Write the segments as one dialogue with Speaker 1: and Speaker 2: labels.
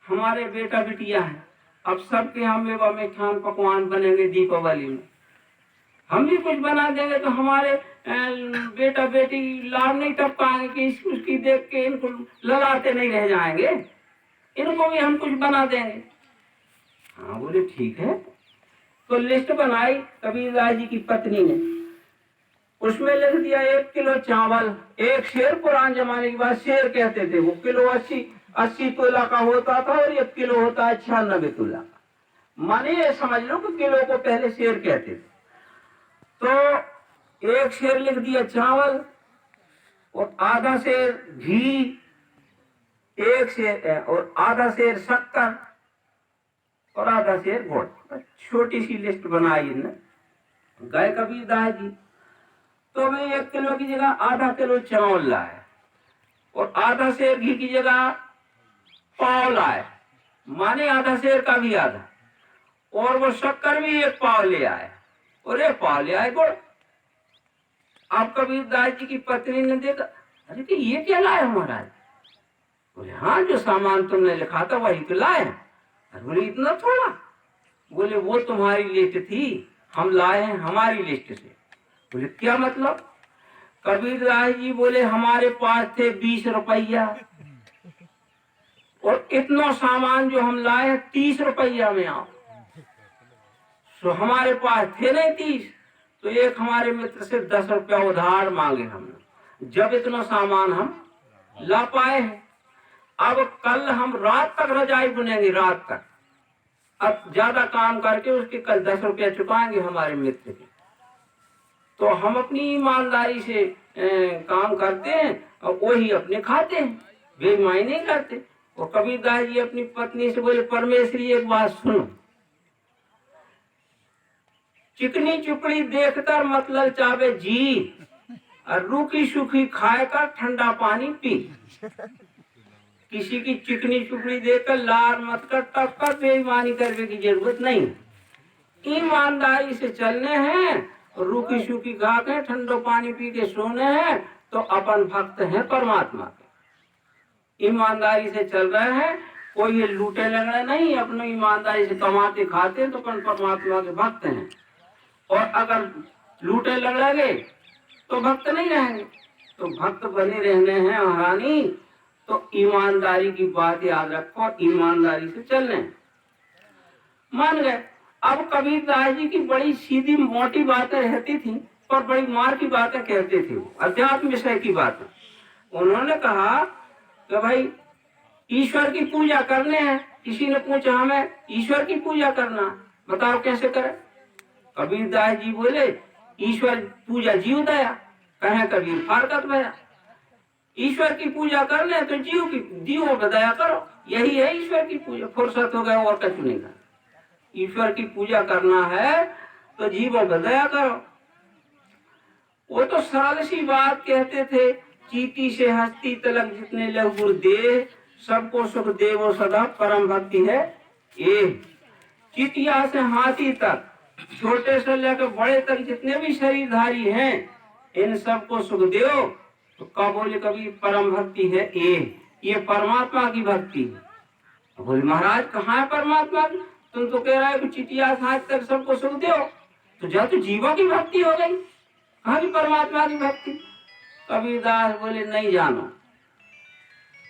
Speaker 1: हमारे बेटा बिटिया हैं, अब सबके यहाँ मेवा मिठान पकवान बनेंगे दीपावली में, हम भी कुछ बना देंगे तो हमारे बेटा बेटी लाभ नहीं टपकाएंगे कि उसकी देख के इनको ललाटे नहीं रह जाएंगे, इनको भी हम कुछ बना देंगे। हाँ बोले ठीक है। तो लिस्ट बनाई कबीरदास जी की पत्नी ने, उसमें लिख दिया 1 किलो चावल, एक शेर। पुराने जमाने की बात शेर कहते थे, वो किलो 80 तोला का होता था और 1 किलो होता है 96 तोला का। माने ये समझ लो कि किलो को पहले शेर कहते थे। तो 1 शेर लिख दिया चावल और आधा शेर घी, 1 शेर और आधा शेर शक्कर और आधा शेर गुड़। छोटी सी लिस्ट बनाई ने गए कबीरदास जी। तो मैं 1 किलो की जगह आधा किलो चावल लाए और आधा शेर घी की जगह पाव लाए, माने आधा शेर का भी आधा, और वो शक्कर भी 1 पाव ले आए और 1 पाव ले आए गुड़। आप कबीरदास जी की पत्नी ने देखा, अरे कि ये क्या लाए महाराज? बोले हाँ, जो सामान तुमने लिखा था वही तो लाए। अरे बोले इतना थोड़ा? बोले वो तुम्हारी लिस्ट थी, हम लाए हैं हमारी लिस्ट से। बोले क्या मतलब? कबीरदास जी बोले हमारे पास थे 20 रुपया और इतना सामान जो हम लाए हैं 30 रुपया में आओ। तो हमारे पास थे नहीं 30, तो एक हमारे मित्र से 10 रुपया उधार मांगे हमने, जब इतना सामान हम ला पाए हैं। अब कल हम रात तक रजाई बुनेंगे, रात तक। अब ज्यादा काम करके उसके कल 10 रुपया चुकाएंगे हमारे मित्र के। तो हम अपनी ईमानदारी से काम करते हैं और वही अपने खाते हैं, बेईमानी नहीं करते। और कबीरदास जी अपनी पत्नी से बोले परमेश्वरी एक बात सुनो, चिकनी चुपड़ी देखकर मतलब चावे जी, और रूखी सूखी खाए कर ठंडा पानी पी। किसी की चिकनी चुपड़ी देखकर लार मत कर, तब कर बेईमानी करने की जरूरत नहीं। ईमानदारी से चलने हैं, रूखी सूखी खा के ठंडो पानी पी के सोने हैं, तो अपन भक्त हैं परमात्मा के। ईमानदारी से चल रहे हैं, कोई ये लूटे लगड़े नहीं, अपने ईमानदारी से कमाते खाते तो अपन परमात्मा के भक्त हैं। और अगर लूटे लगड़ेंगे तो भक्त नहीं रहेंगे। तो भक्त बने रहने हैं महारानी, तो ईमानदारी की बात याद रखो, ईमानदारी से चलने। मान गए। अब कबीरदास जी की बड़ी सीधी मोटी बातें रहती थी और बड़ी मार की बातें कहते थे, अध्यात्म विषय की बातें। उन्होंने कहा कि भाई ईश्वर की पूजा करने हैं। किसी ने पूछा हमें ईश्वर की पूजा करना, बताओ कैसे करें? कबीरदास जी बोले ईश्वर पूजा जीव दया, कहे कबीर फारकत भया। ईश्वर की पूजा करने तो जीवों पर दया करो, यही है ईश्वर की पूजा। फुर्सत हो गया और कुछ नहीं करना। ईश्वर की पूजा करना है तो जीवों पर दया करो। वो तो सरल सी बात कहते थे, चीटी से हस्ती तलक जितने लघु दे, सबको सुख दे वो सदा परम भक्ति है ये। चीटिया से हाथी तक, छोटे से लेकर बड़े तक जितने भी शरीरधारी हैं, इन सबको सुख दो, तो कब बोले कभी परम भक्ति है ये परमात्मा की भक्ति है। बोले महाराज कहाँ है परमात्मा की? तुम तो कह रहे हो कि चिटिया से हाथ तक सबको सुख दो, तो जब तो जीवों की भक्ति हो गई, कहाँ की परमात्मा की भक्ति? कबीरदास बोले नहीं जानो,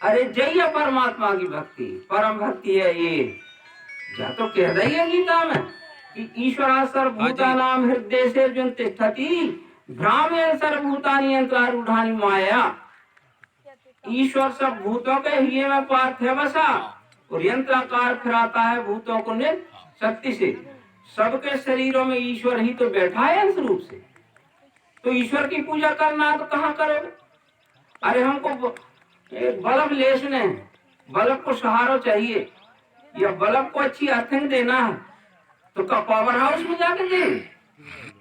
Speaker 1: अरे जय परमात्मा की भक्ति, परम भक्ति है ये। जा तो कह रही है गीता में कि ईश्वर सर्वभूतानां हृदय से अर्जुन तिष्ठति, भ्रामेण सर्वभूतानि यंत्रारूढ़ानि माया। ईश्वर सब भूतों के हृदय में पार्थ है बसा और यंत्राकार फिराता है भूतों को नित शक्ति से। सबके शरीरों में ईश्वर ही तो बैठा है अंश रूप से। तो ईश्वर की पूजा करना है तो कहाँ करोगे? अरे हमको एक बल्ब लेसने है, बल्ब को सहारा चाहिए या बल्ब को अच्छी अर्थिंग देना है, तो क्या पावर हाउस में जाकर देंगे?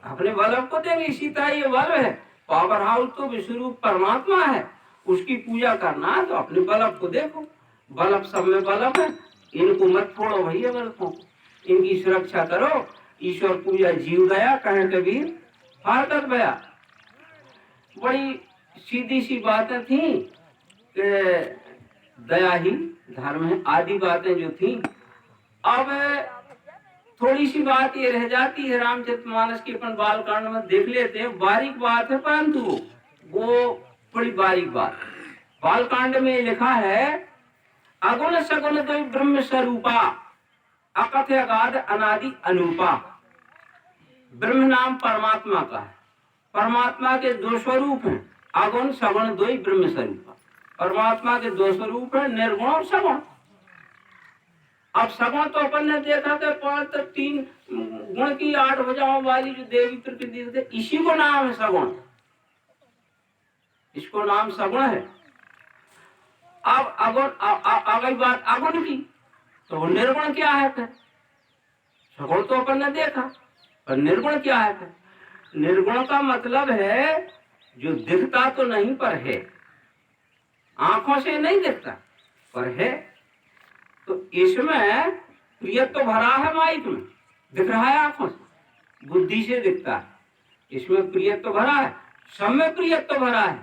Speaker 1: अपने बल्ब को देंगे। इसी तरह ये बल्ब है, पावर हाउस तो विश्वरूप परमात्मा है, उसकी पूजा करना है तो अपने बल्ब को देखो। बल्ब सब में बल्ब है, इनको मत फोड़ो भैया, बल्बों को इनकी सुरक्षा करो। ईश्वर पूजा जीव दया, कहे कबीर फारकत भया। बड़ी सीधी सी बातें थी कि दया ही धर्म है, आदि बातें जो थी। अब थोड़ी सी बात ये रह जाती है रामचरितमानस की, अपन बालकांड में देख लेते हैं, बारीक बात है परंतु वो बड़ी बारीक बात। बालकांड में लिखा है, अगुण सगुण द्वय ब्रह्म स्वरूपा, अकथ्य अगाध अनादि अनूपा। ब्रह्म नाम परमात्मा का है, परमात्मा के दो स्वरूप हैं, अगुण सगुण द्वय ब्रह्म स्वरूपा। परमात्मा के दो स्वरूप है, निर्गुण और सगुण। अब सगुण तो अपन ने देखा कि 5 तक 3 गुण की 8 भुजाओं वाली जो देवी प्रकृति थे, इसी को नाम है सगुण, इसको नाम सगुण है। अब अगुण आ गई बात अगुण की, तो वो निर्गुण क्या है फिर? सगुण तो अपन ने देखा, पर निर्गुण क्या है फिर? निर्गुण का मतलब है जो दिखता तो नहीं पर है, आंखों से नहीं दिखता पर है। तो इसमें प्रियत्व तो भरा है, माइक में दिख रहा है, आंखों से बुद्धि से दिखता है, इसमें प्रियत्व तो भरा है, सब में प्रियत्व तो भरा है,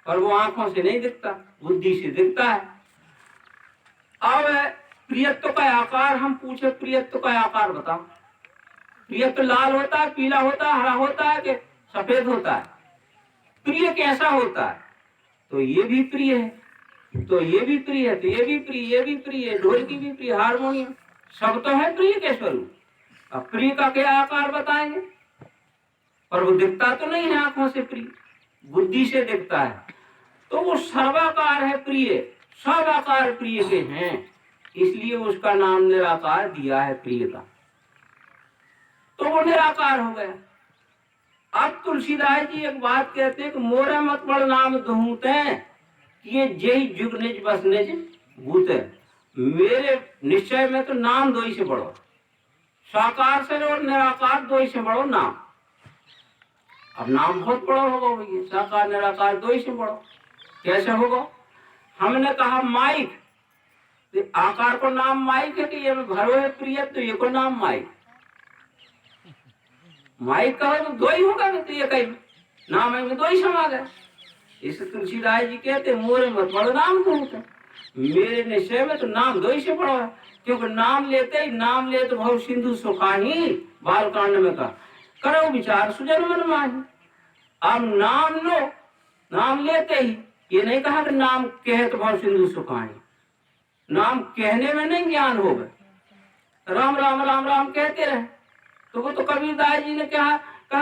Speaker 1: पर वो आंखों से नहीं दिखता, बुद्धि से दिखता है। अब प्रियत्व का आकार हम पूछे, प्रियत्व का आकार बताओ। प्रियत्व लाल होता है, पीला होता है, हरा होता है कि सफेद होता है? प्रिय कैसा होता है? तो ये भी प्रिय है, तो ये भी प्रिय है, तो ये भी प्रिय, ये भी प्रिय है, ढोलकी भी प्रिय, हारमोनियम सब तो है प्रिय के स्वरूप। अब प्रिय का क्या आकार बताएंगे? पर वो दिखता तो नहीं है आंखों से, प्रिय बुद्धि से दिखता है, तो वो सर्वाकार है प्रिय, सब आकार प्रिय के हैं, इसलिए उसका नाम निराकार दिया है प्रिय का, तो वो निराकार हो गया। अब तुलसीदास जी एक बात कहते हैं कि मोरे मत बड़ नाम धूते, ये जय जुग निज बस निज भूत है। मेरे निश्चय में तो नाम दो ही से बढ़ो, साकार से और निराकार दो ही से बढ़ो नाम। अब नाम बहुत बड़ा होगा भैया, साकार निराकार दो ही से बढ़ो, कैसे होगा? हमने कहा माइक, तो आकार को नाम माइक है कि ये भरो है प्रिय, तो ये को नाम माइक, माइक कहो तो दो ही होगा, तो ये कहीं नाम में दो ही समा गया। इसे तुलसीदास जी कहते मोरे मत बड़ो नाम कहते, मेरे निश्चय में तो नाम दो ही से बड़ा है, क्योंकि नाम लेते ही, नाम ले तो भव सिंधु सुखाही, बालकांड में कहा करो विचार सुजन मन माही। अब नाम लो, नाम लेते ही, ये नहीं कहा कि नाम कहे तो भव सिंधु सुखाही, नाम कहने में नहीं ज्ञान होगा, राम राम राम राम कहते रहे, तो वो तो कबीरदास जी ने कहा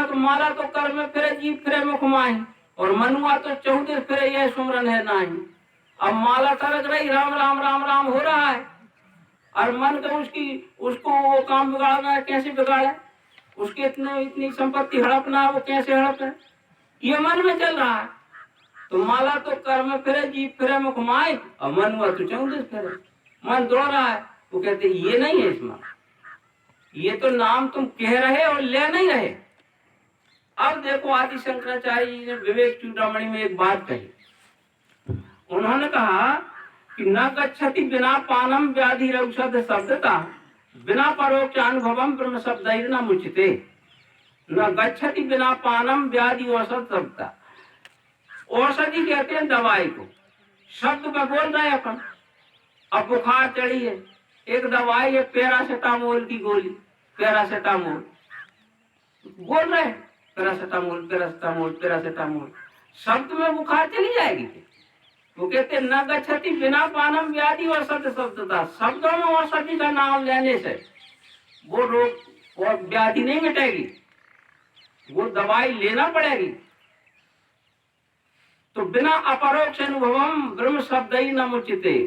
Speaker 1: कि माला तो कर में फिरे, जीव फिरे मुख माही, और मनुआ तो चौदह फिरे यह सुमरन है नाही। अब माला टरक रही, राम राम राम राम हो रहा है, और मन का उसको वो काम बिगाड़ना है, कैसे बिगाड़े? उसकी इतनी संपत्ति हड़पना है, वो कैसे हड़प है? ये मन में चल रहा है, तो माला तो कर में फिरे, जीव फिरे मुख माही, और मनुआ तो चौदह फिरे, मन दौड़ रहा है। वो कहते ये नहीं है इसमें, ये तो नाम तुम कह रहे और ले नहीं रहे। अब देखो आदि शंकराचार्य जी ने विवेक चूड़ामणि में एक बात कही, उन्होंने कहा कि न गच्छति बिना पानम व्याधि औषध शब्दता, बिना परोक्ष अनुभवम ब्रह्म शब्द न मुच्यते। न गच्छति बिना पानम व्याधि औषध शब्दता, औषधि कहते हैं दवाई को, शब्द में बोल रहे हैं अपन। अब बुखार चढ़ी है, एक दवाई है पैरासिटामोल की गोली, पैरासिटामोल बोल रहे हैं, पैरासिटामोल पैरासिटामोल पैरासिटामोल, शब्द में बुखार चली जाएगी। वो कहते न गच्छति बिना पानम व्याधि औषध शब्दता, शब्दों में औषधि का नाम लेने से वो रोग और व्याधि नहीं मिटेगी, वो दवाई लेना पड़ेगी। तो बिना अपरोक्ष अनुभवम ब्रह्म शब्द ही न मुच्यते,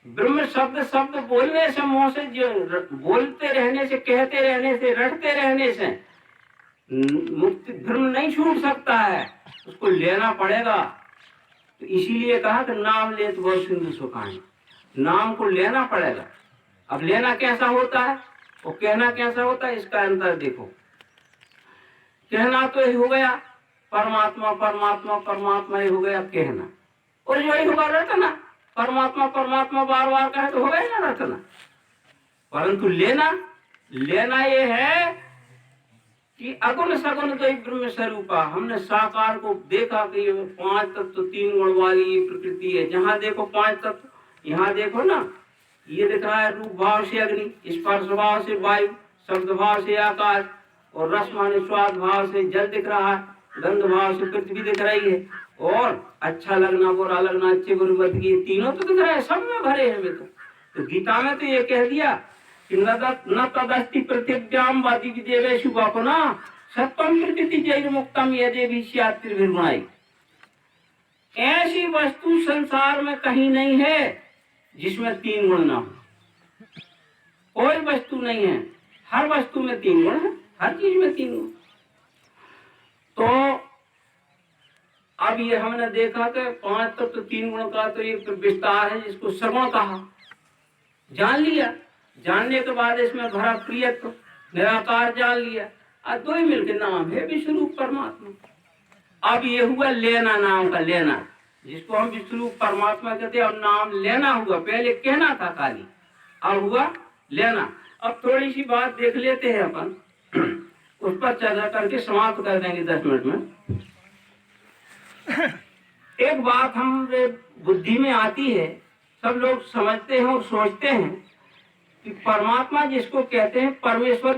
Speaker 1: ब्रह्म शब्द बोलने से, मुंह से जो बोलते रहने से, कहते रहने से, रटते रहने से मुक्ति धर्म नहीं छूट सकता है, उसको लेना पड़ेगा। तो इसीलिए कहा कि नाम ले तो बहुत सिंधु सुखाएं, नाम को लेना पड़ेगा। अब लेना कैसा होता है और कहना कैसा होता है, इसका अंतर देखो। कहना तो ही हो गया परमात्मा परमात्मा परमात्मा ही हो गया कहना, और जो ही होगा रटना, परमात्मा परमात्मा बार बार कहे तो हो गया ना रटना। परंतु लेना ये है कि अगुण सगुण तो ब्रह्म स्वरूपा, हमने साकार को देखा कि ये 5 तत्व 3 गुण वाली ये प्रकृति है, जहां देखो 5 तत्व, यहाँ देखो ना, ये दिख रहा है रूप भाव से अग्नि, स्पर्श भाव से वायु, शब्द भाव से आकाश, और रस माने स्वाद भाव से जल दिख रहा है, गंध भाव से पृथ्वी दिख रही है, और अच्छा लगना बुरा लगना अच्छे बुरे मत की तीनों तो दिख रहे हैं, सब में भरे हैं में तो गीता में तो ये कह दिया कि न तदस्ति पृथिव्याम वादी देवेशु बापना सत्वम प्रकृति जैर मुक्तम यदि भी त्रिभिर्गुणाई। ऐसी वस्तु संसार में कहीं नहीं है जिसमें तीन गुण ना हो, कोई वस्तु नहीं है, हर वस्तु में तीन गुण है, हर चीज में तीन गुण। तो अब ये हमने देखा कि पांच तत्व तो तीन गुण का तो एक विस्तार है जिसको सगुण कहा, जान लिया, जानने के बाद इसमें भरा प्रियत्व निराकार जान लिया, और दो ही मिलकर नाम है विश्वरूप परमात्मा। अब ये हुआ लेना, नाम का लेना, जिसको हम विश्वरूप परमात्मा कहते हैं, और नाम लेना हुआ, पहले कहना था खाली, अब हुआ लेना। अब थोड़ी सी बात देख लेते हैं अपन, उस पर चर्चा करके समाप्त कर देंगे 10 मिनट में। एक बात हमारे बुद्धि में आती है, सब लोग समझते हैं और सोचते हैं कि परमात्मा जिसको कहते हैं परमेश्वर